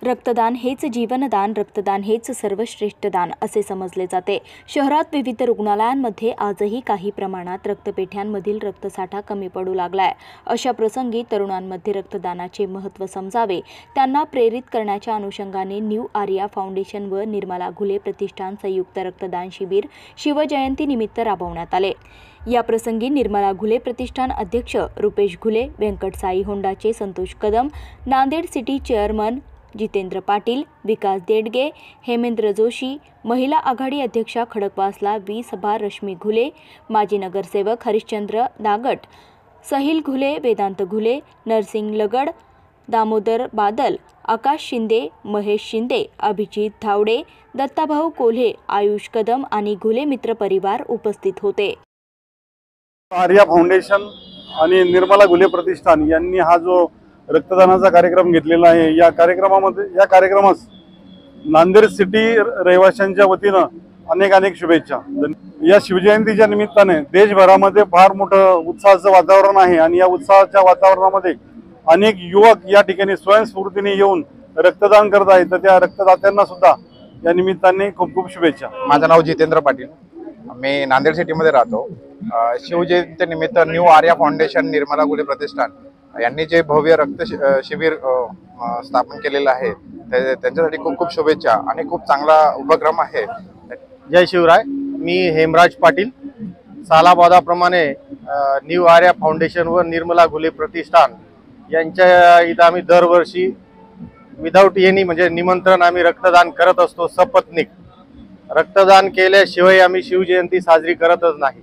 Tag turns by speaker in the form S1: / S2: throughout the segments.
S1: रक्तदान हेच जीवनदान, रक्तदान हेच सर्वश्रेष्ठ दान असे समजले जाते। शहरात विविध रुग्णालयांमध्ये आजही काही प्रमाणात रक्तपेढ्यांमधील रक्तसाठा कमी पडू लागलाय। अशा प्रसंगी तरुणांमध्ये रक्तदानाचे महत्त्व समजावे, त्यांना प्रेरित करण्याच्या अनुषंगाने न्यू आर्या फाउंडेशन व निर्मला घुले प्रतिष्ठान संयुक्त रक्तदान शिबिर शिवजयंती निमित्त राबवण्यात आले। या प्रसंगी निर्मला घुले प्रतिष्ठान अध्यक्ष रुपेश घुले, व्यंकट साई होंडाचे संतोष कदम, नांदेड सिटी चेअरमन जितेंद्र पाटील, विकास देडगे, हेमेंद्र जोशी, महिला आघाडी अध्यक्षा खडकवासला वी सभा रश्मी घुले, माजी नगरसेवक हरिश्चंद्र दागट, सहिल घुले, वेदांत घुले, नरसिंग लगड, दामोदर बादल, आकाश शिंदे, महेश शिंदे, अभिजित धावडे, दत्ताभाऊ कोल्हे, आयुष कदम आणि घुले मित्र परिवार उपस्थित होते।
S2: आर्या फाउंडेशन आणि निर्मला घुले प्रतिष्ठान यांनी हा जो रक्तदानाचा कार्यक्रम घेतलेला आहे, या कार्यक्रमास नांदेड सिटी रहिवाशांच्या वतीनं अनेक शुभेच्छा। या शिवजयंतीच्या निमित्ताने देशभरामध्ये फार मोठं उत्साहाचं वातावरण आहे आणि या उत्साहाच्या वातावरणामध्ये अनेक युवक या ठिकाणी स्वयंस्फूर्तीने येऊन रक्तदान करत आहेत। तर त्या रक्तदात्यांना सुद्धा या निमित्ताने खूप शुभेच्छा।
S3: माझं नाव जितेंद्र पाटील, मी नांदेड सिटीमध्ये राहतो। शिवजयंती निमित्त न्यू आर्या फाउंडेशन निर्मला घुले प्रतिष्ठान यांनी जे भव्य रक्त शिबिर स्थापन केलेलं आहे त्यांच्यासाठी खूप शुभेच्छा आणि खूप चांगला उपक्रम आहे।
S4: जय शिवराय। मी हेमराज पाटील। सालाबादाप्रमाणे न्यू आर्या फाउंडेशन व निर्मला घुले प्रतिष्ठान यांच्या इथं आम्ही दरवर्षी विदाऊट एनी म्हणजे निमंत्रण आम्ही रक्तदान करत असतो। सपत्नीक रक्तदान केल्याशिवाय आम्ही शिवजयंती साजरी करतच नाही।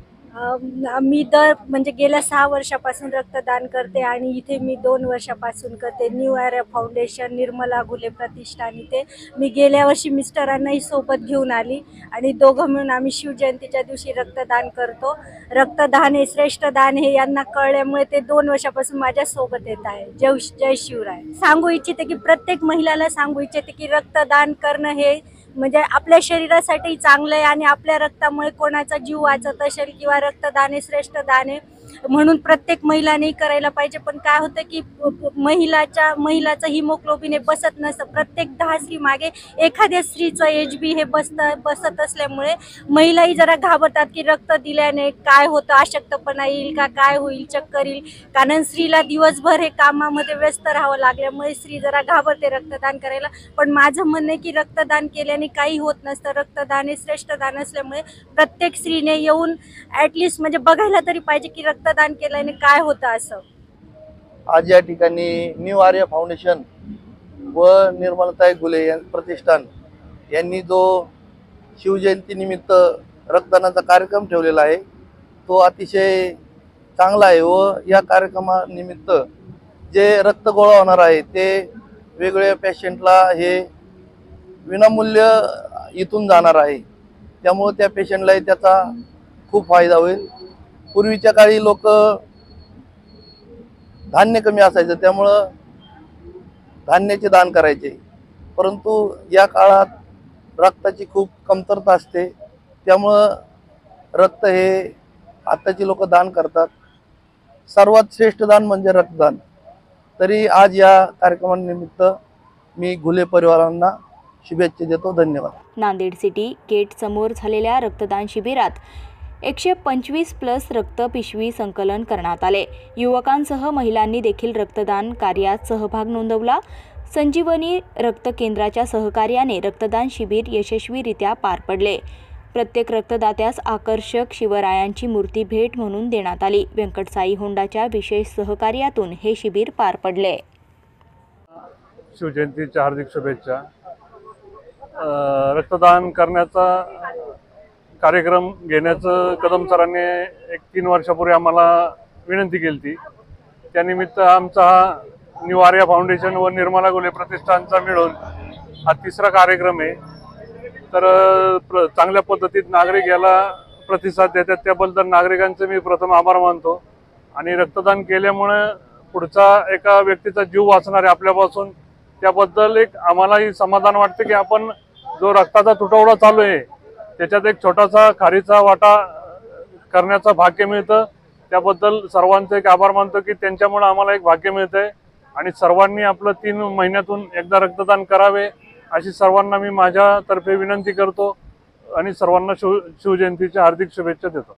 S5: मी म्हणजे गेल्या 6 वर्षापासून रक्तदान करते आणि इथे मी 2 वर्षापासून करते। न्यू आर्या फाउंडेशन निर्मला घुले प्रतिष्ठान इथे मी गेल्या वर्षी मिस्टरांनाही सोबत घेऊन आली आणि दोघं मिळून आम्ही शिवजयंतीच्या दिवशी रक्तदान करतो। रक्तदान हे श्रेष्ठ दान हे यांना कळल्यामुळे ते 2 वर्षापासून माझ्या सोबत येत आहे। जय शिवराय। सांगू इच्छिते की प्रत्येक महिलाला सांगू इच्छिते की रक्तदान करणं हे म्हणजे आपल्या शरीरासाठी चांगलं आहे आणि आपल्या रक्तामुळे कोणाचा जीव वाचत असेल किंवा रक्तदान हे श्रेष्ठ दान आहे म्हणून प्रत्येक महिलाने करायला पाहिजे। पण काय होतं की महिलाचं हिमोग्लोबिन हे बसत नसतं। प्रत्येक 10 स्त्री मागे एखाद्या स्त्रीचं HB हे बसत असल्यामुळे महिलाही जरा घाबरतात की रक्त दिल्याने काय होतं, अशक्तपणा येईल का, काय होईल, चक्कर येईल, कारण स्त्रीला दिवसभर हे कामामध्ये व्यस्त राहावं लागल्यामुळे स्त्री जरा घाबरते रक्तदान करायला। पण माझं म्हणणं आहे की रक्तदान केल्याने काही होत नसतं। रक्तदान हे श्रेष्ठ दान असल्यामुळे प्रत्येक स्त्रीने येऊन ॲटलिस्ट म्हणजे बघायला तरी पाहिजे की रक्तदान केल्याने काय होतं असं।
S4: आज या ठिकाणी न्यू आर्या फाउंडेशन व निर्मलाताई घुले प्रतिष्ठान यांनी जो शिवजयंती निमित्त रक्तदानाचा कार्यक्रम ठेवलेला आहे तो अतिशय चांगला आहे व या कार्यक्रमानिमित्त जे रक्त गोळा होणार आहे ते वेगवेगळ्या पेशंटला हे विनामूल्य इथून जाणार आहे, त्यामुळे त्या पेशंटलाही त्याचा खूप फायदा होईल। पूर्वीच्या काळी लोक धान्य कमी असायचं त्यामुळं धान्याचे दान करायचे, परंतु या काळात रक्ताची खूप कमतरता असते त्यामुळं रक्त हे आताची लोक दान करतात। सर्वात श्रेष्ठ दान म्हणजे रक्तदान। तरी आज या कार्यक्रमानिमित्त मी घुले परिवारांना शुभेच्छा देतो। धन्यवाद।
S1: नांदेड सिटी गेट समोर झालेल्या रक्तदान शिबिरात 125+ रक्त पिशवी संकलन करण्यात आले। युवकांसह महिलांनी देखील रक्तदान कार्यात सहभाग नोंदवला। संजीवनी रक्त केंद्राच्या सहकार्याने रक्तदान शिबिर यशस्वीरित्या पार पडले। प्रत्येक रक्तदात्यास आकर्षक शिवरायांची मूर्ती भेट म्हणून देण्यात आली। व्यंकट साई होंडाच्या विशेष सहकार्यातून हे शिबिर पार पडले।
S2: शिवजयंतीच्या हार्दिक शुभेच्छा। रक्तदान करण्याचा कार्यक्रम घेण्याचं कदम सरांनी 3 वर्षापूर्वी आम्हाला विनंती केली होती। त्यानिमित्त आमचा हा न्यू आर्या फाउंडेशन व निर्मला घुले प्रतिष्ठानचा मिळून हा 3रा कार्यक्रम आहे। तर चांगल्या पद्धतीत नागरिक याला प्रतिसाद देतात, त्याबद्दल नागरिकांचे मी प्रथम आभार मानतो। आणि रक्तदान केल्यामुळे पुढचा एका व्यक्तीचा जीव वाचणार आहे आपल्यापासून, त्याबद्दल एक आम्हालाही समाधान वाटते की आपण जो रक्ताचा तुटवडा चालू आहे त्याच्यात एक छोटासा खारीचा वाटा करण्याचं भाग्य मिळतं। त्याबद्दल सर्वांचे एक आभार मानतो की त्यांच्यामुळे आम्हाला एक भाग्य मिळतंय। आणि सर्वांनी आपलं 3 महिन्यातून एकदा रक्तदान करावे अशी सर्वांना मी माझ्यातर्फे विनंती करतो आणि सर्वांना शिवजयंतीच्या हार्दिक शुभेच्छा देतो.